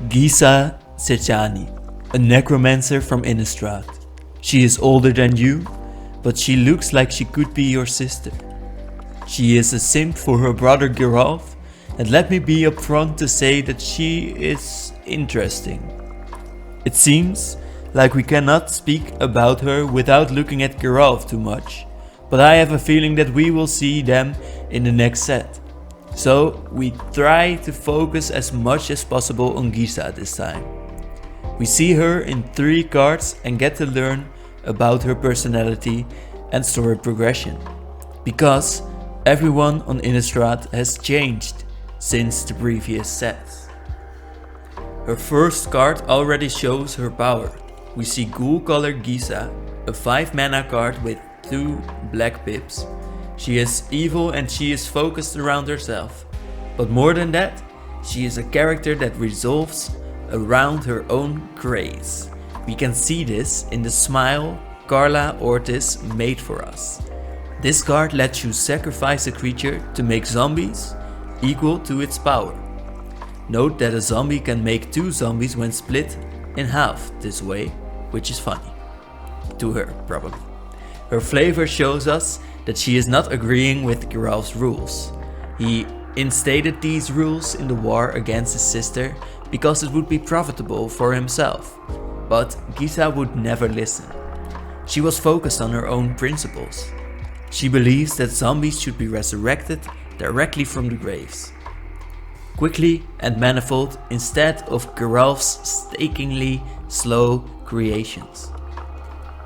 Gisa Cecani, a necromancer from Innistrad. She is older than you, but she looks like she could be your sister. She is a simp for her brother Geralf, and let me be upfront to say that she is interesting. It seems like we cannot speak about her without looking at Geralf too much, but I have a feeling that we will see them in the next set. So we try to focus as much as possible on Gisa this time. We see her in 3 cards and get to learn about her personality and story progression, because everyone on Innistrad has changed since the previous sets. Her first card already shows her power. We see Ghoul Color Gisa, a 5 mana card with 2 black pips. She is evil and she is focused around herself. But more than that, she is a character that revolves around her own craze. We can see this in the smile Carla Ortiz made for us. This card lets you sacrifice a creature to make zombies equal to its power. Note that a zombie can make 2 zombies when split in half this way, which is funny. To her, probably. Her flavor shows us that she is not agreeing with Geralf's rules. He instated these rules in the war against his sister because it would be profitable for himself. But Gisa would never listen. She was focused on her own principles. She believes that zombies should be resurrected directly from the graves, quickly and manifold, instead of Geralf's stakingly slow creations.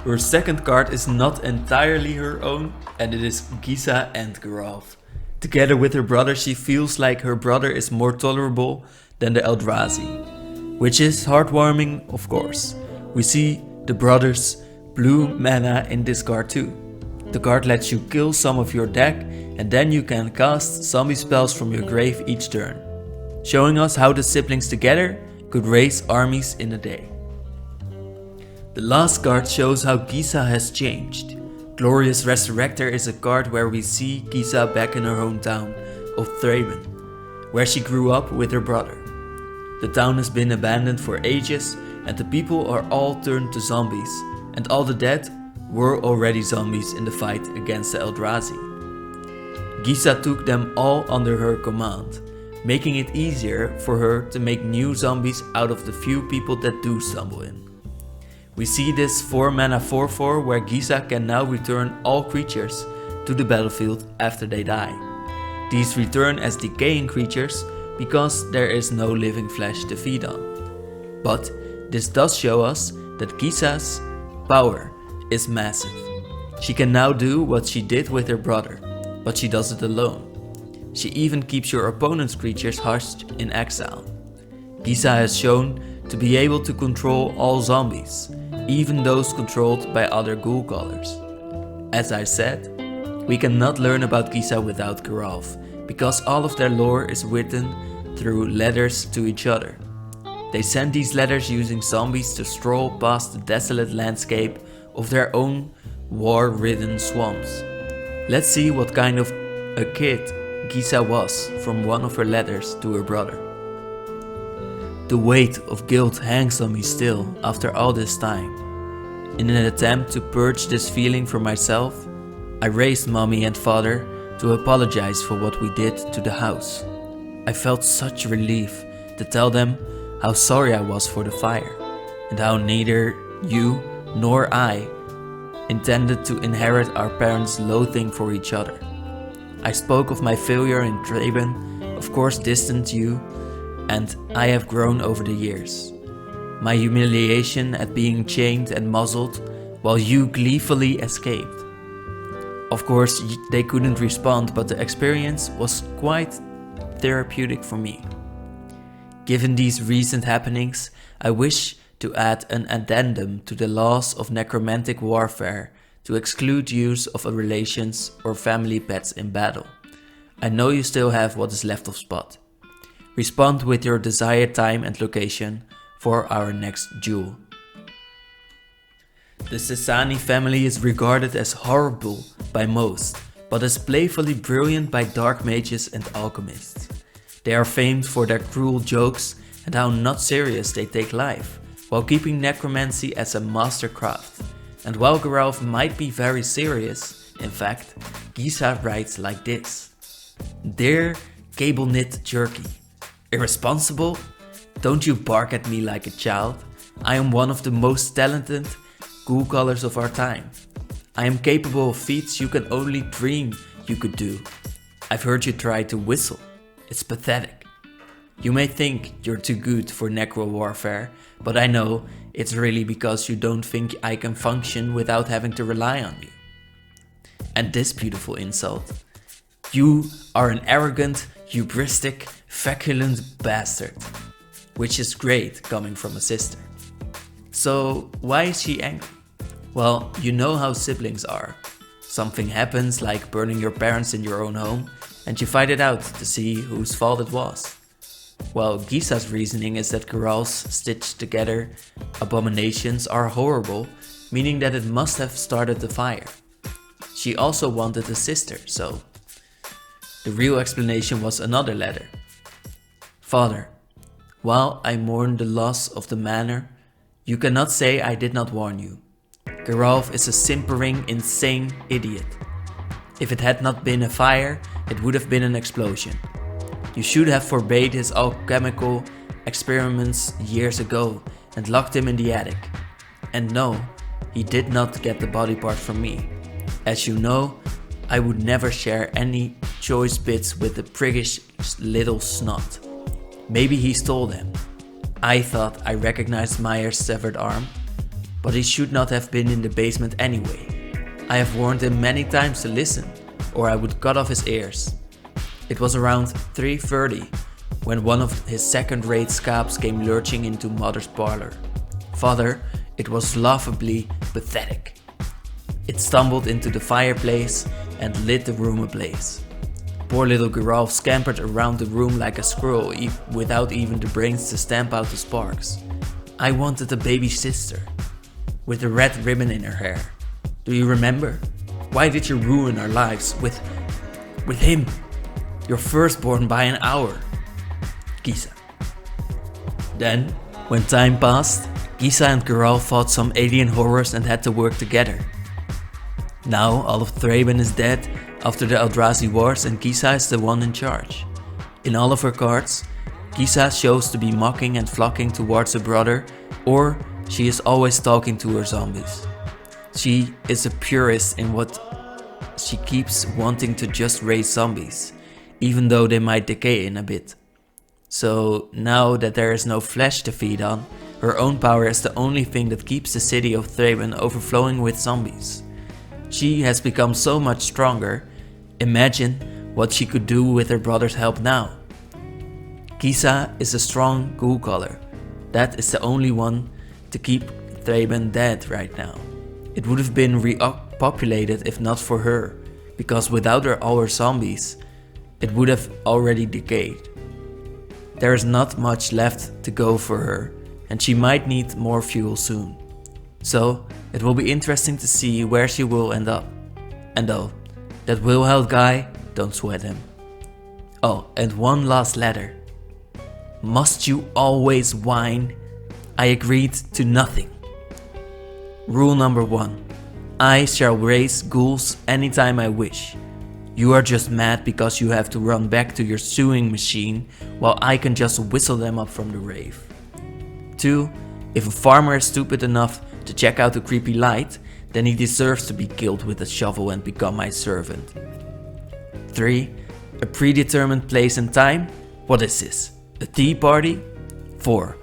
Her second card is not entirely her own, and it is Gisa and Geralf. Together with her brother, she feels like her brother is more tolerable than the Eldrazi, which is heartwarming, of course. We see the brothers' blue mana in this card too. The card lets you kill some of your deck, and then you can cast zombie spells from your grave each turn, showing us how the siblings together could raise armies in a day. The last card shows how Gisa has changed. Glorious Resurrector is a card where we see Gisa back in her hometown of Thraben, where she grew up with her brother. The town has been abandoned for ages, and the people are all turned to zombies, and all the dead were already zombies in the fight against the Eldrazi. Gisa took them all under her command, making it easier for her to make new zombies out of the few people that do stumble in. We see this 4 mana 4/4 where Gisa can now return all creatures to the battlefield after they die. These return as decaying creatures because there is no living flesh to feed on. But this does show us that Gisa's power is massive. She can now do what she did with her brother, but she does it alone. She even keeps your opponent's creatures hushed in exile. Gisa has shown to be able to control all zombies, even those controlled by other ghoul colors. As I said, we cannot learn about Gisa without Geralf, because all of their lore is written through letters to each other. They send these letters using zombies to stroll past the desolate landscape of their own war-ridden swamps. Let's see what kind of a kid Gisa was from one of her letters to her brother. The weight of guilt hangs on me still after all this time. In an attempt to purge this feeling from myself, I raised mommy and father to apologize for what we did to the house. I felt such relief to tell them how sorry I was for the fire, and how neither you nor I intended to inherit our parents' loathing for each other. I spoke of my failure in Thraben, of course distant you, and I have grown over the years. My humiliation at being chained and muzzled while you gleefully escaped. Of course they couldn't respond, but the experience was quite therapeutic for me. Given these recent happenings, I wish to add an addendum to the laws of necromantic warfare to exclude use of relations or family pets in battle. I know you still have what is left of Spot. Respond with your desired time and location for our next duel. The Cecani family is regarded as horrible by most, but is playfully brilliant by dark mages and alchemists. They are famed for their cruel jokes and how not serious they take life, while keeping necromancy as a master craft. And while Geralf might be very serious, in fact, Gisa writes like this. Dear cable knit jerky, irresponsible? Don't you bark at me like a child. I am one of the most talented ghoul colors of our time. I am capable of feats you can only dream you could do. I've heard you try to whistle. It's pathetic. You may think you're too good for necro warfare, but I know it's really because you don't think I can function without having to rely on you. And this beautiful insult. You are an arrogant, hubristic, feculent bastard. Which is great coming from a sister. So why is she angry? Well, you know how siblings are. Something happens like burning your parents in your own home and you fight it out to see whose fault it was. Well, Gisa's reasoning is that Geralf's stitched together abominations are horrible, meaning that it must have started the fire. She also wanted a sister, so the real explanation was another letter. Father, while I mourn the loss of the manor, you cannot say I did not warn you. Geralf is a simpering, insane idiot. If it had not been a fire, it would have been an explosion. You should have forbade his alchemical experiments years ago and locked him in the attic. And no, he did not get the body part from me. As you know, I would never share any choice bits with the priggish little snot. Maybe he stole them. I thought I recognized Meyer's severed arm, but he should not have been in the basement anyway. I have warned him many times to listen, or I would cut off his ears. It was around 3:30 when one of his second-rate scabs came lurching into Mother's parlor. Father, it was laughably pathetic. It stumbled into the fireplace and lit the room ablaze. Poor little Geralf scampered around the room like a squirrel without even the brains to stamp out the sparks. I wanted a baby sister, with a red ribbon in her hair. Do you remember? Why did you ruin our lives with him? Your firstborn by an hour. Gisa. Then, when time passed, Gisa and Geralf fought some alien horrors and had to work together. Now all of Thraben is dead after the Eldrazi wars and Gisa is the one in charge. In all of her cards, Gisa shows to be mocking and flocking towards her brother, or she is always talking to her zombies. She is a purist in what she keeps wanting to just raise zombies, even though they might decay in a bit. So now that there is no flesh to feed on, her own power is the only thing that keeps the city of Thraben overflowing with zombies. She has become so much stronger. Imagine what she could do with her brother's help now. Gisa is a strong ghoul caller. That is the only one to keep Thraben dead right now. It would have been repopulated if not for her, because without all her zombies, it would have already decayed. There is not much left to go for her, and she might need more fuel soon. So, it will be interesting to see where she will end up. And oh, that Wilheld guy, don't sweat him. Oh, and one last letter. Must you always whine? I agreed to nothing. Rule number 1. I shall raise ghouls anytime I wish. You are just mad because you have to run back to your sewing machine while I can just whistle them up from the grave. 2. If a farmer is stupid enough to check out a creepy light, then he deserves to be killed with a shovel and become my servant. 3. A predetermined place and time? What is this? A tea party? 4.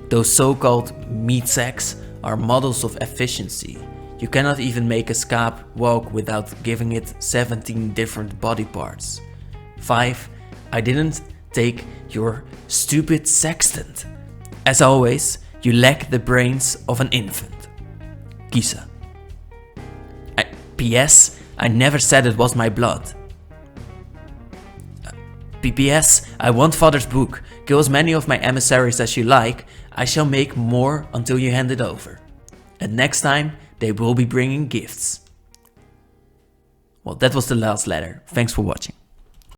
Those so-called meat sacks are models of efficiency. You cannot even make a scab walk without giving it 17 different body parts. 5. I didn't take your stupid sextant. As always, you lack the brains of an infant. Gisa. P.S. I never said it was my blood. P.P.S. I want Father's book. Kill as many of my emissaries as you like. I shall make more until you hand it over. And next time, they will be bringing gifts. Well, that was the last letter. Thanks for watching.